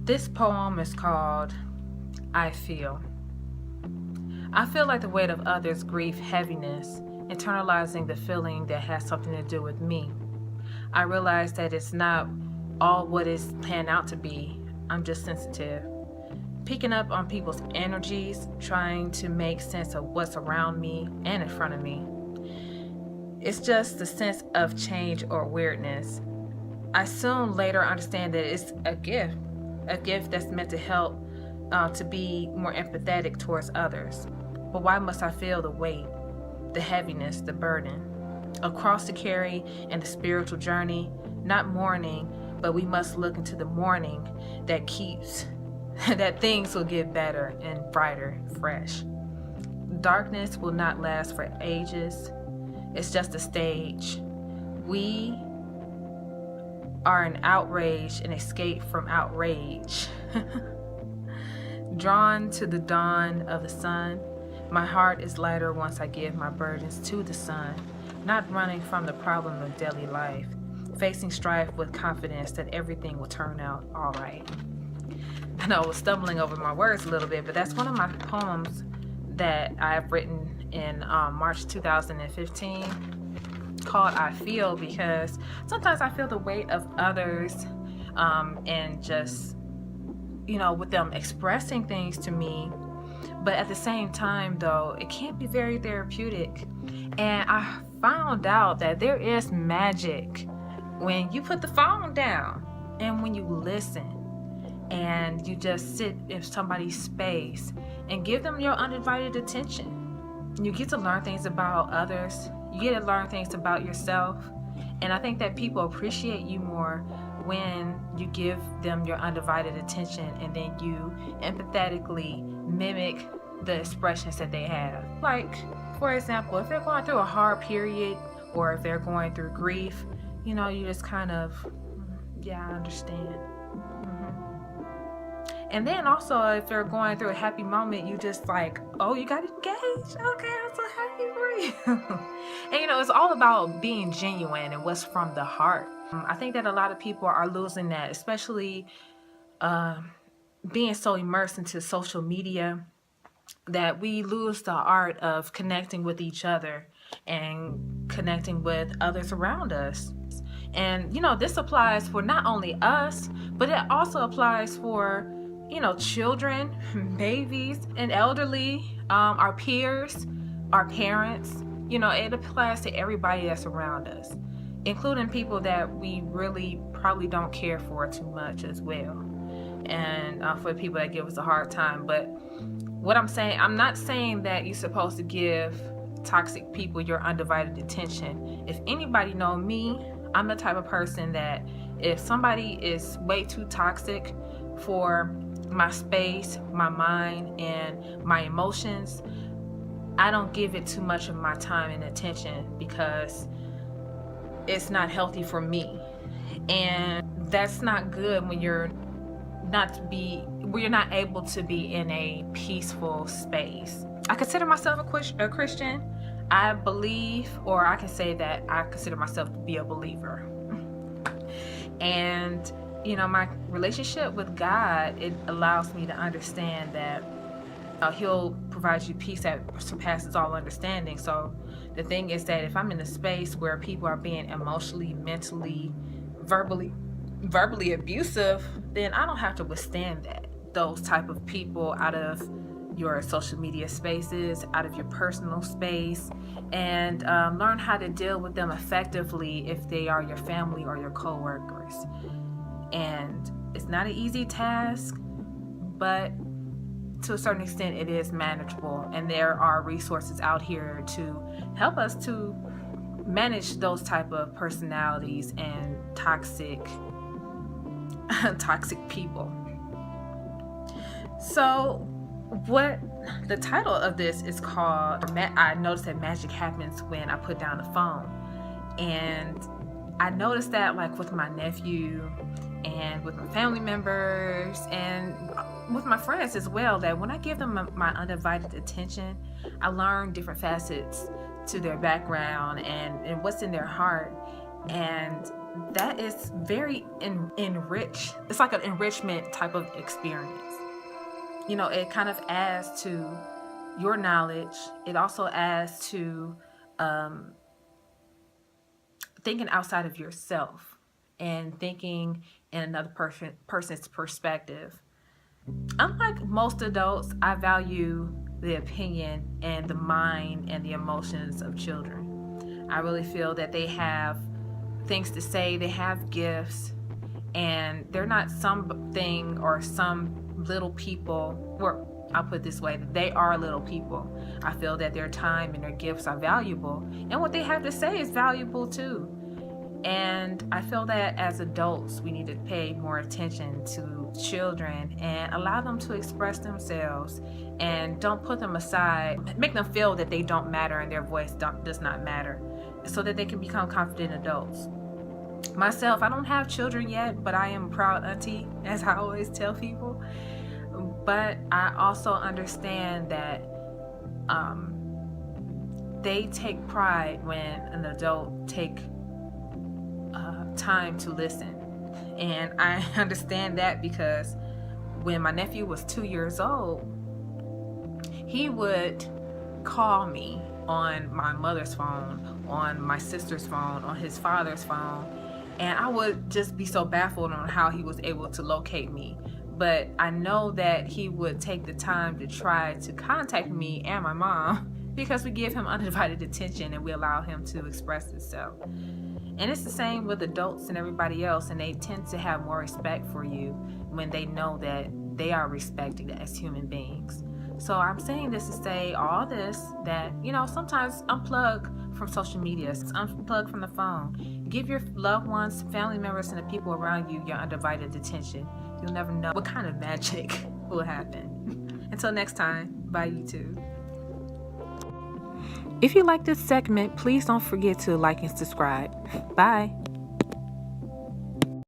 This poem is called I Feel. I feel like the weight of others' grief, heaviness, internalizing the feeling that has something to do with me. I realize that it's not all what it's panned out to be. I'm just sensitive. Picking up on people's energies, trying to make sense of what's around me and in front of me. It's just the sense of change or weirdness. I soon later understand that it's a gift that's meant to help to be more empathetic towards others. But why must I feel the weight, the heaviness, the burden? A cross to carry in the spiritual journey, not mourning, but we must look into the morning that keeps, that things will get better and brighter, fresh. Darkness will not last for ages. It's just a stage. We are an outrage, an escape from outrage. Drawn to the dawn of the sun, my heart is lighter once I give my burdens to the sun, not running from the problem of daily life, facing strife with confidence that everything will turn out all right. I know I was stumbling over my words a little bit, but that's one of my poems that I've written in March 2015 called I Feel, because sometimes I feel the weight of others and just, with them expressing things to me. But at the same time, though, it can't be very therapeutic. And I found out that there is magic when you put the phone down and when you listen and you just sit in somebody's space and give them your undivided attention. You get to learn things about others. You get to learn things about yourself. And I think that people appreciate you more when you give them your undivided attention and then you empathetically mimic the expressions that they have. Like, for example, if they're going through a hard period or if they're going through grief, you just kind of, I understand. And then also, if they're going through a happy moment, you just like, oh, you got engaged? Okay, I'm so happy for you. And it's all about being genuine and what's from the heart. I think that a lot of people are losing that, especially being so immersed into social media, that we lose the art of connecting with each other and connecting with others around us. And, this applies for not only us, but it also applies for children, babies, and elderly, our peers, our parents. It applies to everybody that's around us, including people that we really probably don't care for too much as well. And for the people that give us a hard time. But what I'm not saying that you're supposed to give toxic people your undivided attention. If anybody know me, I'm the type of person that if somebody is way too toxic for my space, my mind, and my emotions, I don't give it too much of my time and attention because it's not healthy for me. And that's not good when you're not able to be in a peaceful space. I consider myself a Christian. I believe, or I can say that I consider myself to be a believer. And my relationship with God, it allows me to understand that He'll provide you peace that surpasses all understanding. So the thing is that if I'm in a space where people are being emotionally, mentally, verbally abusive, then I don't have to withstand those type of people out of your social media spaces, out of your personal space, and learn how to deal with them effectively if they are your family or your co-workers. And it's not an easy task, but to a certain extent it is manageable, and there are resources out here to help us to manage those type of personalities and toxic people. So what the title of this is called, I noticed that magic happens when I put down the phone. And I noticed that like with my nephew and with my family members and with my friends as well, that when I give them my undivided attention, I learn different facets to their background and what's in their heart. And that is very enriched. It's like an enrichment type of experience. It kind of adds to your knowledge. It also adds to um, thinking outside of yourself and thinking in another person's perspective. Unlike most adults, I value the opinion and the mind and the emotions of children. I really feel that they have things to say, they have gifts, and they're not something or some little people, or I'll put it this way, they are little people. I feel that their time and their gifts are valuable, and what they have to say is valuable too. And I feel that as adults, we need to pay more attention to children and allow them to express themselves, and don't put them aside, make them feel that they don't matter and their voice does not matter, so that they can become confident adults. Myself, I don't have children yet, but I am a proud auntie, as I always tell people. But I also understand that they take pride when an adult take time to listen. And I understand that because when my nephew was 2 years old, he would call me on my mother's phone, on my sister's phone, on his father's phone, and I would just be so baffled on how he was able to locate me. But I know that he would take the time to try to contact me and my mom because we give him undivided attention and we allow him to express himself. And it's the same with adults and everybody else, and they tend to have more respect for you when they know that they are respected as human beings. So I'm saying this to say all this, that, sometimes unplug from social media, unplug from the phone. Give your loved ones, family members, and the people around you your undivided attention. You'll never know what kind of magic will happen. Until next time, bye YouTube. If you like this segment, please don't forget to like and subscribe. Bye.